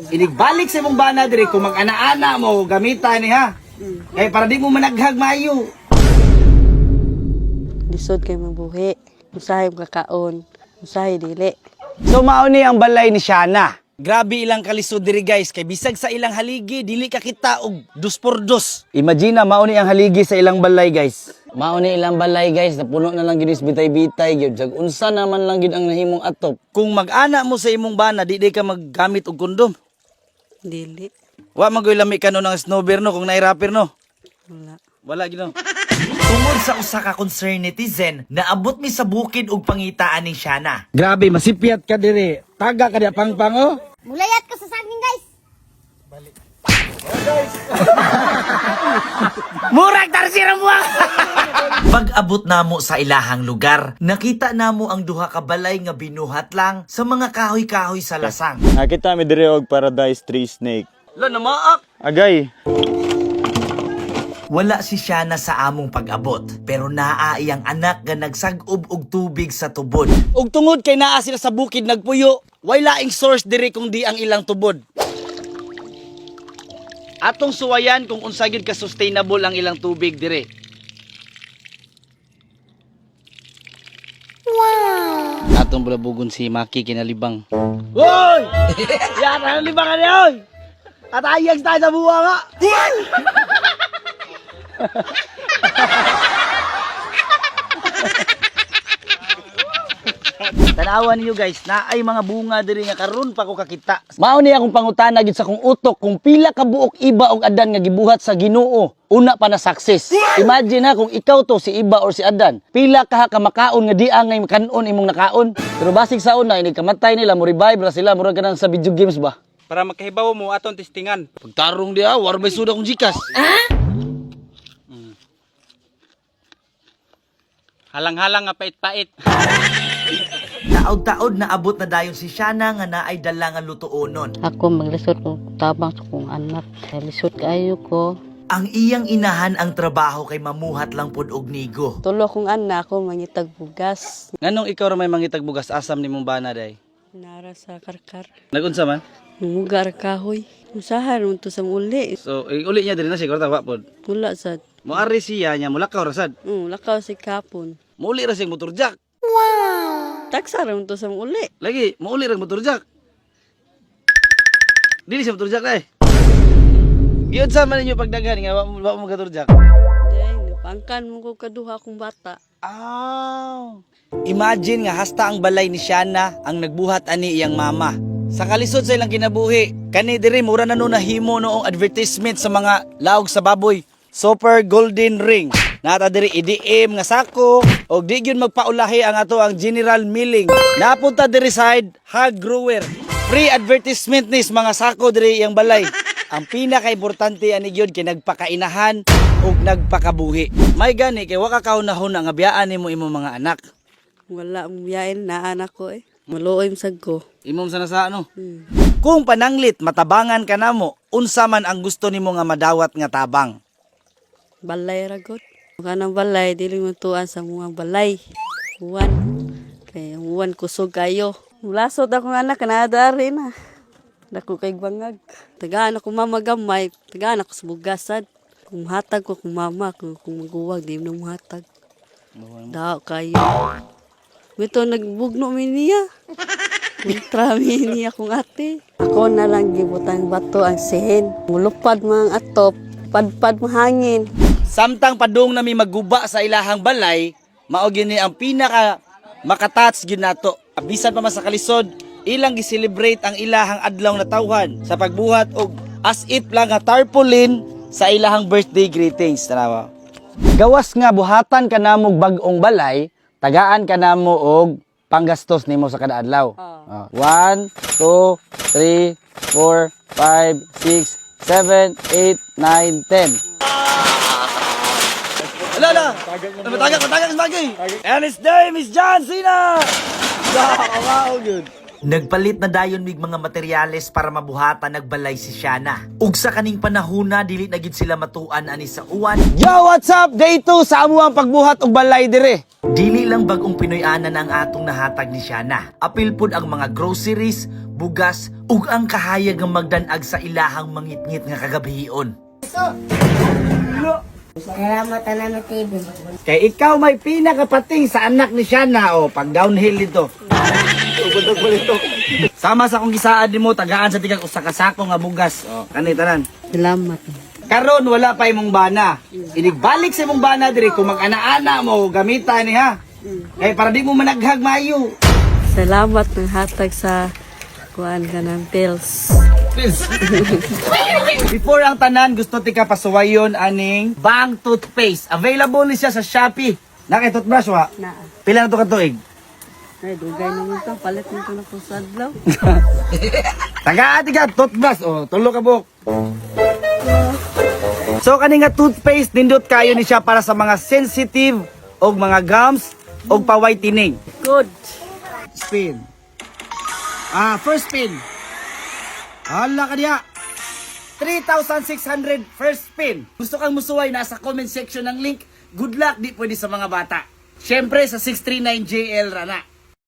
Inigbalik sa imong bana diri kung mag-ana-ana mo gamitan ni ha. Kay para di mo managhag mayo. Lisod kay mabuhi. Usahay kakaon. Usahay dili. So mao ni ang balay ni Shana. Grabe ilang kalisod diri guys kay bisag sa ilang haligi dili ka kita og 2x2. Imagine mao ni ang haligi sa ilang balay guys. Mao ni ilang balay guys napuno na lang gid bitay-bitay gyud jag unsa naman lang gid ang nahimong atop. Kung mag-ana mo sa imong bana di ka maggamit og kondom. Dili. Wa magoy lami ka no ng snowbear no kung nairapper no. Wala. Wala gid no. Tungod sa usa ka concern netizen, naabot mi sa bukid og pangitaan ni Shana. Grabe, masipyat ka diri. Taga ka diya pangpang oh. Mulayat ka sa saging, guys. Balik. Oh, guys. Murag tarsira mo. Pag-abot namo sa ilahang lugar, nakita namo ang duha ka balay nga binuhat lang sa mga kahoy-kahoy sa lasang. Nakita mi diri og paradise tree snake. Lo namaak. Agay. Wala si Shana sa among pag-abot, pero naa iyang anak nga nagsag-ob og tubig sa tubod. Ug tungod kay naa sila sa bukid nagpuyo, way laing source diri kung di ang ilang tubod. Atong suwayan kung unsa gyud ka sustainable ang ilang tubig diri. Wow! Atong bulabugon si Maki kinalibang. Hoy! Yan ang libangan niya, hoy! At ayag tayo sa buwa nga! Tanawan niyo guys, na ay mga bunga diri nga karon pa ko kakita. Mao ni akong pangutana gid sa kong utok kung pila ka buok iba og Adan nga gibuhat sa Ginoo una pa na success. Imagine ha kung ikaw to si Iba or si Adan, pila ka makaon nga di angay makanon imong nakaon. Pero basig sa una ini kamatay nila mo revive ra sila murag kanang sa video games ba. Para makahibaw mo atong testingan. Pagtarong dia war may suda kong Gcash. Halang-halang nga pait-pait. Taod-taod na abot na dayon si Shana nga naay dala nga lutuonon. Ako maglisod ko tabang sa kong anak. Lisod kayo ko. Ang iyang inahan ang trabaho kay mamuhat lang pud og nigo. Tulo kong anak ko mangitag bugas. Nganong ikaw ra may mangitag bugas asam nimong bana day? Nara sa karkar. Nagunsa man? Mugar kahoy. Usahan unto sa uli. So uli niya diri na siguro tawa pod. Wala sad. Moari siya niya mulakaw ra sad. Lakaw si kapon. Muli ra siyang motor jack. Taksa ra unto sa uli. Lagi muli ra motor jack. Dili siya motor jack day. Gyud sa man ninyo pagdaghan nga wa mo motor jack. Day, pangkan mo ko kaduha kong bata. Imagine nga hasta ang balay ni Shana ang nagbuhat ani iyang mama. Sa kalisod sa ilang kinabuhi, kani diri mura na no nahimo noong advertisement sa mga laog sa baboy. Super Golden Ring. Nata diri IDM nga sako og di gyud magpaulahi ang ato ang General Milling. Napunta diri side hog grower. Free advertisement nis mga sako diri iyang balay. Ang pinaka-importante ani gyud kay nagpakainahan ug nagpakabuhi. May gani kay wa ka kaunahon nga biyaan nimo imong mga anak. Wala mong biyain na anak ko eh. Maluoy sag ko. Imong sana sa ano? Kung pananglit matabangan ka namo, unsa man ang gusto nimo nga madawat nga tabang? Balay ragot. Kanang balay, dili mo tuan sa mga balay. Huwan. Kaya huwan kusog kayo. Lasod akong anak, kanadari na. Dako kay bangag. Tagaan ako mamagamay, tagaan ako sa bugasad. Kung hatag ko, kung mama, kung maguwag, di mo hatag. Dao kayo. Ito nagbugno mi niya. Mitrami niya kong ate. Ako na lang gibutang bato ang sihin. Mulupad mga atop, padpad mahangin. Samtang padung nami magguba sa ilahang balay, mao gini ang pinaka makatats gyud nato. Bisan pa man sa kalisod, ilang gi-celebrate ang ilahang adlaw na tawhan sa pagbuhat og as it lang nga tarpaulin sa ilahang birthday greetings. Tanawa. Gawas nga buhatan ka namo bag-ong balay, tagaan ka namo og panggastos nimo sa kada adlaw. 1 2 3 4 5 6 7 8 9 10. Ala! Matagak bagay! And his name is John Cena! Wow, good! Nagpalit na dayon mig mga materyales para mabuhatan nagbalay si Shana. Ug sa kaning panahona dili na gid sila matuan ani sa uwan. Yo, what's up? Day 2 sa amuang pagbuhat og balay dire. Dili lang bag-ong Pinoy-anan ang atong nahatag ni Shana. Apil pud ang mga groceries, bugas ug ang kahayag nga magdanag sa ilahang mangitngit nga kagabihion. Salamat na TV. Kay ikaw may pinakapating sa anak ni Shana o pag downhill dito. Sama sa akong gisaad nimo tagaan sa tigang usa ka sako nga bugas. O kani tanan. Salamat. Karon wala pa imong bana. Inigbalik sa imong bana diri kung mag-ana-ana mo gamitan ni ha. Kay para di mo managhag mayo. Salamat ng hatag sa kuan ka ng pills. Before ang tanan gusto ti ka pasuwayon aning Bang toothpaste. Available ni siya sa Shopee. Nakay toothbrush wa? Na. Pila na to ka tuig? Ay, dugay naman to. Palit mo to na po sa adlaw. Taga-ati ka, toothbrush. O, tulo ka buhok. So, kani nga toothpaste, nindot kayo ni siya para sa mga sensitive o mga gums o pa-whitening. Good. Spin. First spin. Hala ka diya. 3,600 first spin. Gusto kang musuway, nasa comment section ng link. Good luck, di pwede sa mga bata. Siyempre, sa 639JL Rana.